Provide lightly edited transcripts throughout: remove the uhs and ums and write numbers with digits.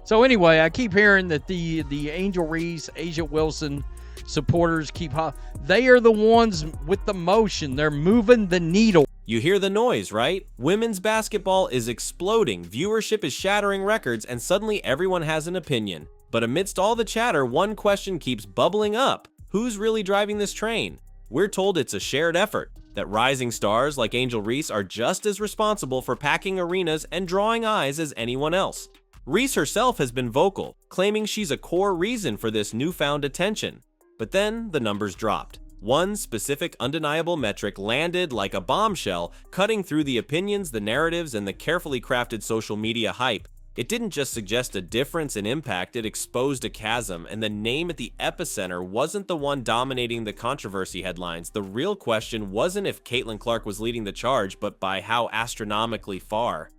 So anyway, I keep hearing that the Angel Reese, Asia Wilson supporters they are the ones with the motion. They're moving the needle. You hear the noise, right? Women's basketball is exploding, viewership is shattering records, and suddenly everyone has an opinion. But amidst all the chatter, one question keeps bubbling up. Who's really driving this train? We're told it's a shared effort, that rising stars like Angel Reese are just as responsible for packing arenas and drawing eyes as anyone else. Reese herself has been vocal, claiming she's a core reason for this newfound attention. But then the numbers dropped. One specific undeniable metric landed like a bombshell, cutting through the opinions, the narratives, and the carefully crafted social media hype. It didn't just suggest a difference in impact, it exposed a chasm, and the name at the epicenter wasn't the one dominating the controversy headlines. The real question wasn't if Caitlin Clark was leading the charge, but by how astronomically far.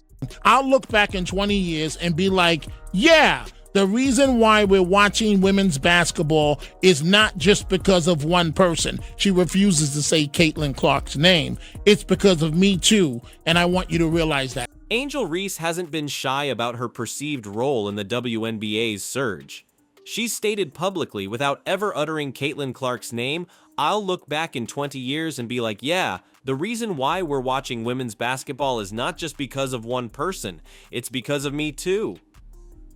I'll look back in 20 years and be like, yeah, the reason why we're watching women's basketball is not just because of one person. She refuses to say Caitlin Clark's name. It's because of Me Too, and I want you to realize that. Angel Reese hasn't been shy about her perceived role in the WNBA's surge. She's stated publicly, without ever uttering Caitlin Clark's name, I'll look back in 20 years and be like, yeah, the reason why we're watching women's basketball is not just because of one person, it's because of Me Too.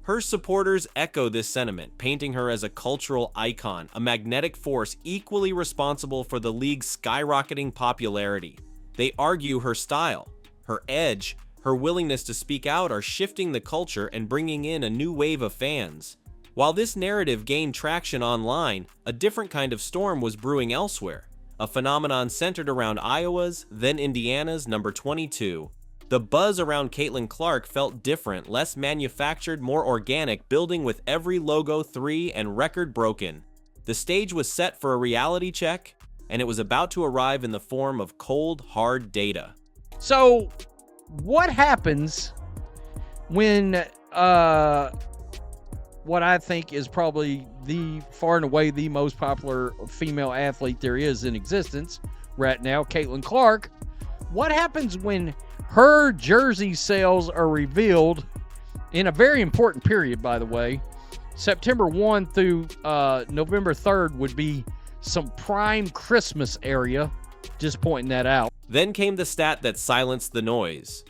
Her supporters echo this sentiment, painting her as a cultural icon, a magnetic force equally responsible for the league's skyrocketing popularity. They argue her style, her edge, her willingness to speak out are shifting the culture and bringing in a new wave of fans. While this narrative gained traction online, a different kind of storm was brewing elsewhere, a phenomenon centered around Iowa's, then Indiana's number 22. The buzz around Caitlin Clark felt different, less manufactured, more organic, building with every logo 3 and record broken. The stage was set for a reality check, and it was about to arrive in the form of cold, hard data. So, what happens when what I think is probably the far and away the most popular female athlete there is in existence right now, Caitlin Clark? What happens when her jersey sales are revealed in a very important period, by the way? September 1 through November 3rd would be some prime Christmas area. Just pointing that out. Then came the stat that silenced the noise.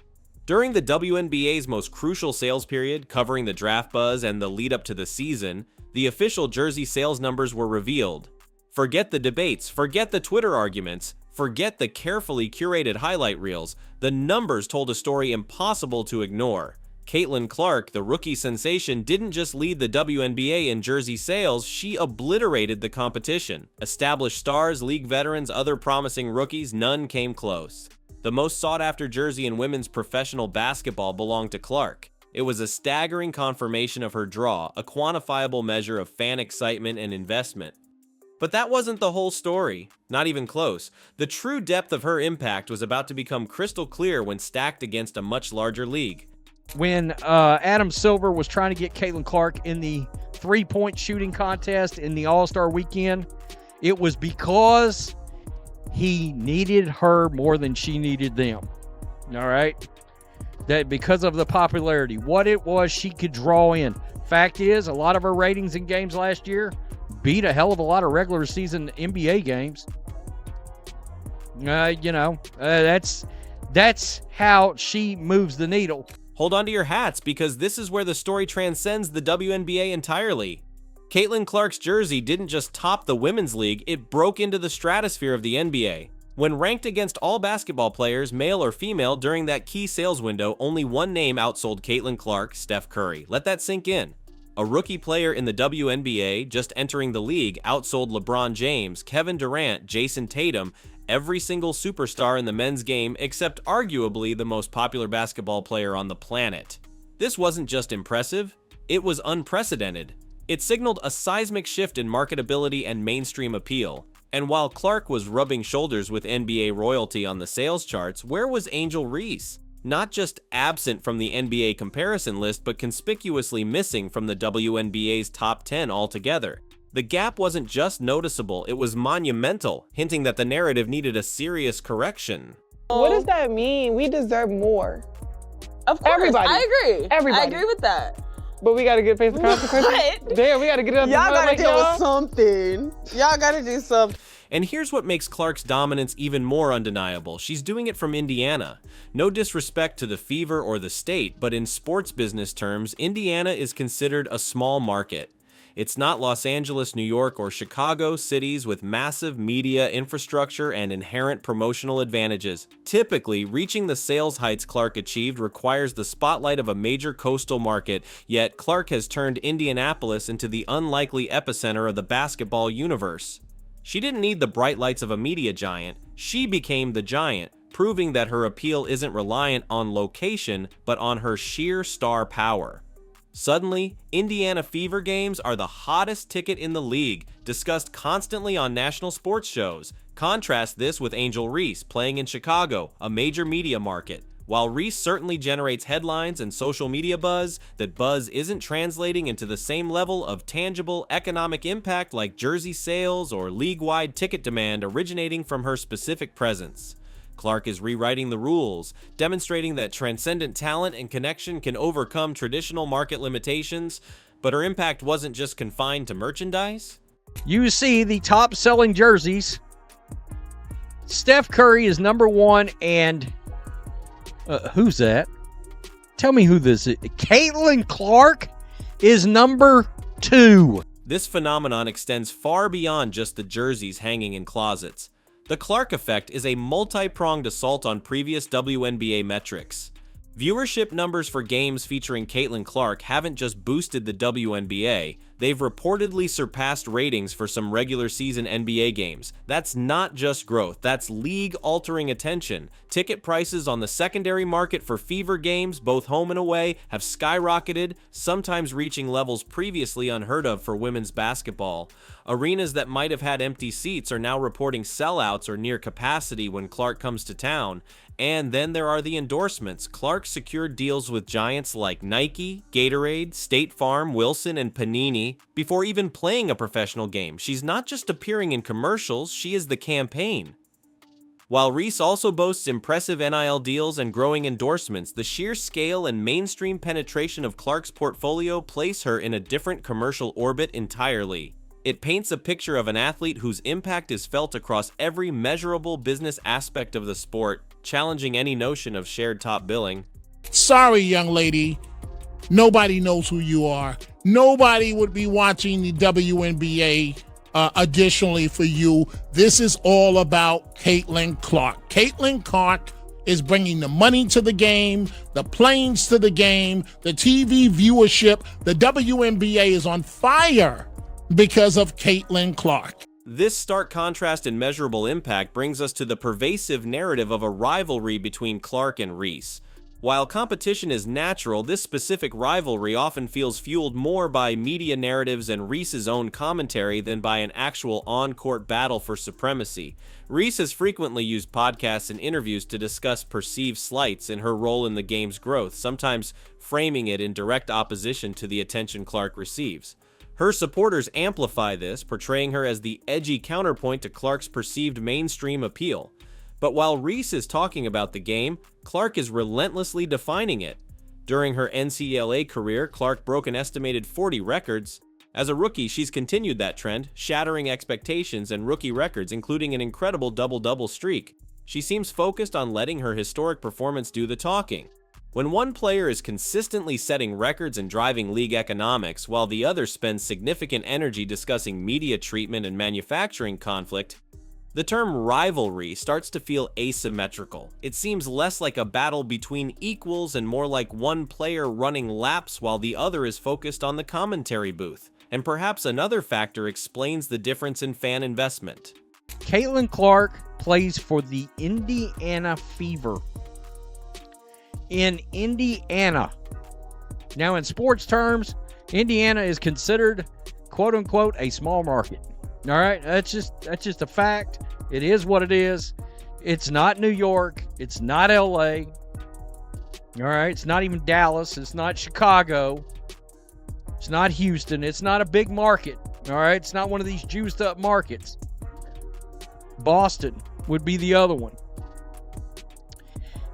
During the WNBA's most crucial sales period, covering the draft buzz and the lead up to the season, the official jersey sales numbers were revealed. Forget the debates, forget the Twitter arguments, forget the carefully curated highlight reels. The numbers told a story impossible to ignore. Caitlin Clark, the rookie sensation, didn't just lead the WNBA in jersey sales, she obliterated the competition. Established stars, league veterans, other promising rookies, none came close. The most sought-after jersey in women's professional basketball belonged to Clark. It was a staggering confirmation of her draw, a quantifiable measure of fan excitement and investment. But that wasn't the whole story, not even close. The true depth of her impact was about to become crystal clear when stacked against a much larger league. When Adam Silver was trying to get Caitlin Clark in the three-point shooting contest in the All-Star weekend, it was because he needed her more than she needed them. All right? That because of the popularity, what it was she could draw in. Fact is, a lot of her ratings in games last year beat a hell of a lot of regular season NBA games. That's how she moves the needle. Hold on to your hats, because this is where the story transcends the WNBA entirely. Caitlin Clark's jersey didn't just top the women's league, it broke into the stratosphere of the NBA. When ranked against all basketball players, male or female, during that key sales window, only one name outsold Caitlin Clark: Steph Curry. Let that sink in. A rookie player in the WNBA, just entering the league, outsold LeBron James, Kevin Durant, Jason Tatum, every single superstar in the men's game except arguably the most popular basketball player on the planet. This wasn't just impressive, it was unprecedented. It signaled a seismic shift in marketability and mainstream appeal. And while Clark was rubbing shoulders with NBA royalty on the sales charts, where was Angel Reese? Not just absent from the NBA comparison list, but conspicuously missing from the WNBA's top 10 altogether. The gap wasn't just noticeable, it was monumental, hinting that the narrative needed a serious correction. What does that mean? We deserve more. Of course, Everybody. I agree. Everybody. I agree with that. But we gotta get face the consequences. What? Damn, we gotta get it up. Y'all gotta like deal with y'all. something. Y'all gotta do something. And here's what makes Clark's dominance even more undeniable. She's doing it from Indiana. No disrespect to the Fever or the state, but in sports business terms, Indiana is considered a small market. It's not Los Angeles, New York, or Chicago, cities with massive media infrastructure and inherent promotional advantages. Typically, reaching the sales heights Clark achieved requires the spotlight of a major coastal market, yet Clark has turned Indianapolis into the unlikely epicenter of the basketball universe. She didn't need the bright lights of a media giant, she became the giant, proving that her appeal isn't reliant on location, but on her sheer star power. Suddenly, Indiana Fever games are the hottest ticket in the league, discussed constantly on national sports shows. Contrast this with Angel Reese playing in Chicago, a major media market. While Reese certainly generates headlines and social media buzz, that buzz isn't translating into the same level of tangible economic impact like jersey sales or league-wide ticket demand originating from her specific presence. Clark is rewriting the rules, demonstrating that transcendent talent and connection can overcome traditional market limitations, but her impact wasn't just confined to merchandise. You see the top selling jerseys. Steph Curry is number one, and who's that? Tell me who this is. Caitlin Clark is number 2. This phenomenon extends far beyond just the jerseys hanging in closets. The Clark effect is a multi-pronged assault on previous WNBA metrics. Viewership numbers for games featuring Caitlin Clark haven't just boosted the WNBA, they've reportedly surpassed ratings for some regular season NBA games. That's not just growth, that's league-altering attention. Ticket prices on the secondary market for Fever games, both home and away, have skyrocketed, sometimes reaching levels previously unheard of for women's basketball. Arenas that might have had empty seats are now reporting sellouts or near capacity when Clark comes to town. And then there are the endorsements. Clark secured deals with giants like Nike, Gatorade, State Farm, Wilson, and Panini before even playing a professional game. She's not just appearing in commercials, she is the campaign. While Reese also boasts impressive NIL deals and growing endorsements, the sheer scale and mainstream penetration of Clark's portfolio place her in a different commercial orbit entirely. It paints a picture of an athlete whose impact is felt across every measurable business aspect of the sport, challenging any notion of shared top billing. Sorry, young lady. Nobody knows who you are. Nobody would be watching the WNBA additionally for you. This is all about Caitlin Clark. Caitlin Clark is bringing the money to the game, the planes to the game, the TV viewership. The WNBA is on fire because of Caitlin Clark. This stark contrast and measurable impact brings us to the pervasive narrative of a rivalry between Clark and Reese. While competition is natural, this specific rivalry often feels fueled more by media narratives and Reese's own commentary than by an actual on-court battle for supremacy. Reese has frequently used podcasts and interviews to discuss perceived slights in her role in the game's growth, sometimes framing it in direct opposition to the attention Clark receives. Her supporters amplify this, portraying her as the edgy counterpoint to Clark's perceived mainstream appeal. But while Reese is talking about the game, Clark is relentlessly defining it. During her NCAA career, Clark broke an estimated 40 records. As a rookie, she's continued that trend, shattering expectations and rookie records, including an incredible double-double streak. She seems focused on letting her historic performance do the talking. When one player is consistently setting records and driving league economics, while the other spends significant energy discussing media treatment and manufacturing conflict, the term rivalry starts to feel asymmetrical. It seems less like a battle between equals and more like one player running laps while the other is focused on the commentary booth. And perhaps another factor explains the difference in fan investment. Caitlin Clark plays for the Indiana Fever. In Indiana. Now, in sports terms, Indiana is considered, quote unquote, a small market. All right, that's just a fact. It is what it is. It's not New York. It's not LA. All right, it's not even Dallas. It's not Chicago. It's not Houston. It's not a big market. All right, it's not one of these juiced up markets. Boston would be the other one.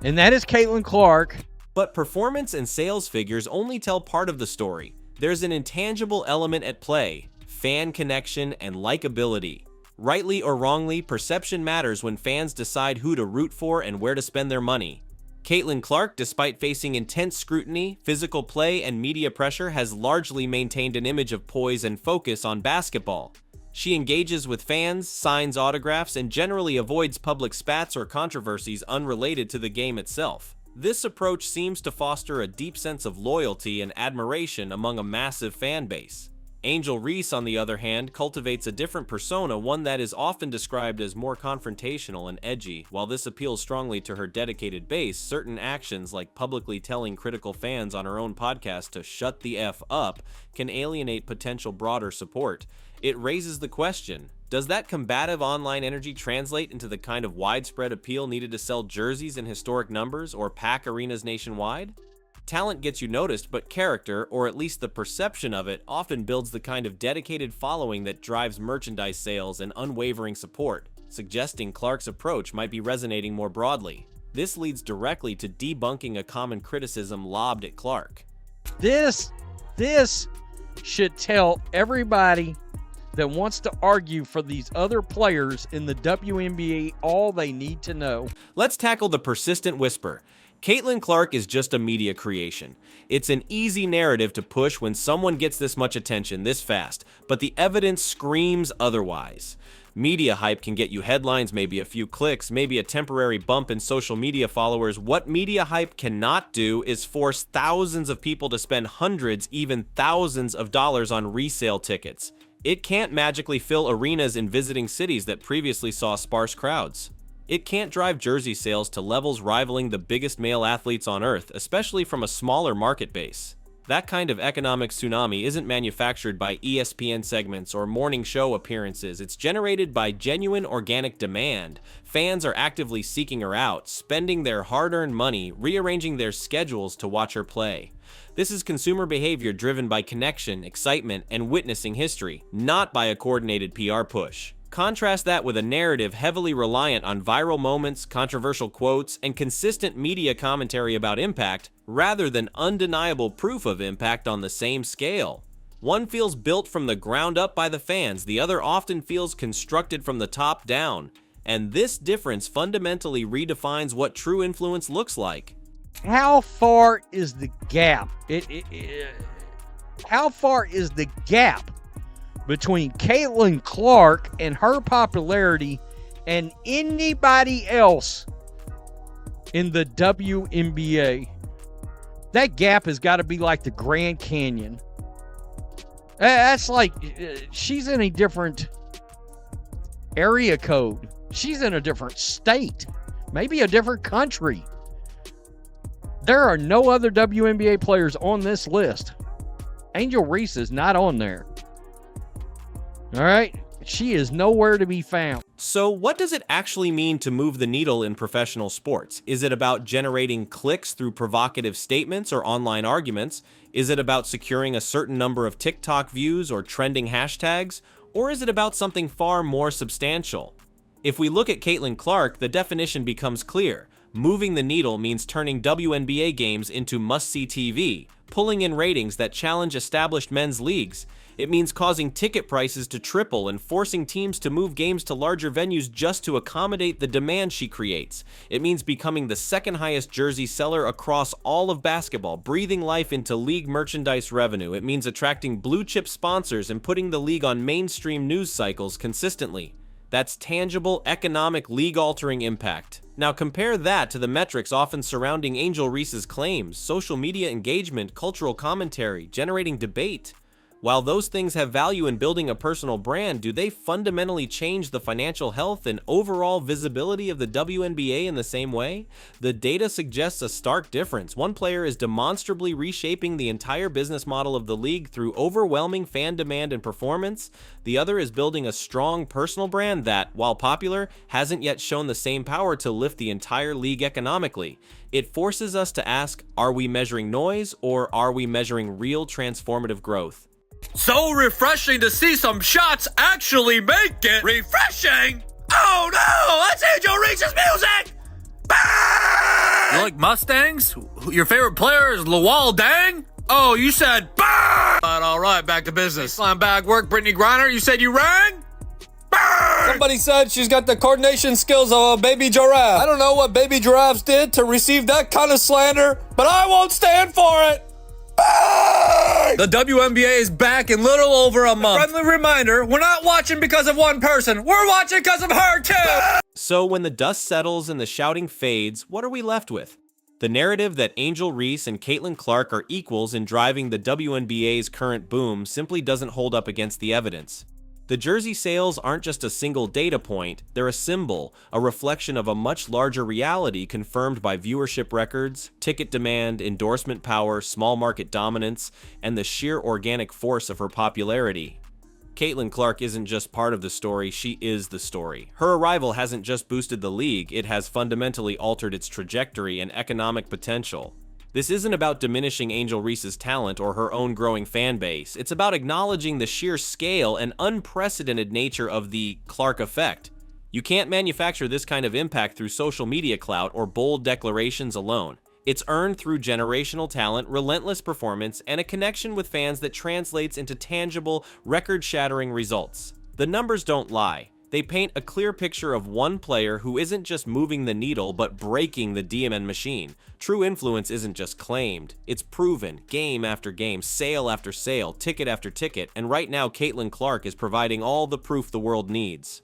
And that is Caitlin Clark But performance and sales figures only tell part of the story. There's an intangible element at play: fan connection and likability. Rightly or wrongly, perception matters when fans decide who to root for and where to spend their money. Caitlin Clark, despite facing intense scrutiny, physical play, and media pressure, has largely maintained an image of poise and focus on basketball. She engages with fans, signs autographs, and generally avoids public spats or controversies unrelated to the game itself. This approach seems to foster a deep sense of loyalty and admiration among a massive fan base. Angel Reese, on the other hand, cultivates a different persona, one that is often described as more confrontational and edgy. While this appeals strongly to her dedicated base, certain actions like publicly telling critical fans on her own podcast to shut the F up can alienate potential broader support. It raises the question, does that combative online energy translate into the kind of widespread appeal needed to sell jerseys in historic numbers or pack arenas nationwide? Talent gets you noticed, but character, or at least the perception of it, often builds the kind of dedicated following that drives merchandise sales and unwavering support, suggesting Clark's approach might be resonating more broadly. This leads directly to debunking a common criticism lobbed at Clark. This should tell everybody that wants to argue for these other players in the WNBA all they need to know. Let's tackle the persistent whisper. Caitlin Clark is just a media creation. It's an easy narrative to push when someone gets this much attention this fast, but the evidence screams otherwise. Media hype can get you headlines, maybe a few clicks, maybe a temporary bump in social media followers. What media hype cannot do is force thousands of people to spend hundreds, even thousands of dollars on resale tickets. It can't magically fill arenas in visiting cities that previously saw sparse crowds. It can't drive jersey sales to levels rivaling the biggest male athletes on earth, especially from a smaller market base. That kind of economic tsunami isn't manufactured by ESPN segments or morning show appearances. It's generated by genuine organic demand. Fans are actively seeking her out, spending their hard-earned money, rearranging their schedules to watch her play. This is consumer behavior driven by connection, excitement, and witnessing history, not by a coordinated PR push. Contrast that with a narrative heavily reliant on viral moments, controversial quotes, and consistent media commentary about impact, rather than undeniable proof of impact on the same scale. One feels built from the ground up by the fans, the other often feels constructed from the top down, and this difference fundamentally redefines what true influence looks like. How far is the gap? How far is the gap between Caitlin Clark and her popularity and anybody else in the WNBA? That gap has got to be like the Grand Canyon. That's like she's in a different area code. She's in a different state, maybe a different country. There are no other WNBA players on this list. Angel Reese is not on there. All right? She is nowhere to be found. So what does it actually mean to move the needle in professional sports? Is it about generating clicks through provocative statements or online arguments? Is it about securing a certain number of TikTok views or trending hashtags? Or is it about something far more substantial? If we look at Caitlin Clark, the definition becomes clear. Moving the needle means turning WNBA games into must-see TV, pulling in ratings that challenge established men's leagues. It means causing ticket prices to triple and forcing teams to move games to larger venues just to accommodate the demand she creates. It means becoming the second highest jersey seller across all of basketball, breathing life into league merchandise revenue. It means attracting blue-chip sponsors and putting the league on mainstream news cycles consistently. That's tangible, economic, league-altering impact. Now compare that to the metrics often surrounding Angel Reese's claims: social media engagement, cultural commentary, generating debate. While those things have value in building a personal brand, do they fundamentally change the financial health and overall visibility of the WNBA in the same way? The data suggests a stark difference. One player is demonstrably reshaping the entire business model of the league through overwhelming fan demand and performance. The other is building a strong personal brand that, while popular, hasn't yet shown the same power to lift the entire league economically. It forces us to ask, are we measuring noise or are we measuring real transformative growth? So refreshing to see some shots actually make it refreshing! Oh no! That's Angel Reese's music! Bang! You like Mustangs? Your favorite player is Lawal Dang? Oh, you said bang! All right, back to business. Slam bag work, Brittany Griner. You said you rang? Bang! Somebody said she's got the coordination skills of a baby giraffe. I don't know what baby giraffes did to receive that kind of slander, but I won't stand for it. Bang! The WNBA is back in little over a month. Friendly reminder, we're not watching because of one person. We're watching because of her too! So when the dust settles and the shouting fades, what are we left with? The narrative that Angel Reese and Caitlin Clark are equals in driving the WNBA's current boom simply doesn't hold up against the evidence. The jersey sales aren't just a single data point, they're a symbol, a reflection of a much larger reality confirmed by viewership records, ticket demand, endorsement power, small market dominance, and the sheer organic force of her popularity. Caitlin Clark isn't just part of the story, she is the story. Her arrival hasn't just boosted the league, it has fundamentally altered its trajectory and economic potential. This isn't about diminishing Angel Reese's talent or her own growing fan base. It's about acknowledging the sheer scale and unprecedented nature of the Clark effect. You can't manufacture this kind of impact through social media clout or bold declarations alone. It's earned through generational talent, relentless performance, and a connection with fans that translates into tangible, record-shattering results. The numbers don't lie. They paint a clear picture of one player who isn't just moving the needle, but breaking the DMN machine. True influence isn't just claimed, it's proven, game after game, sale after sale, ticket after ticket, and right now Caitlin Clark is providing all the proof the world needs.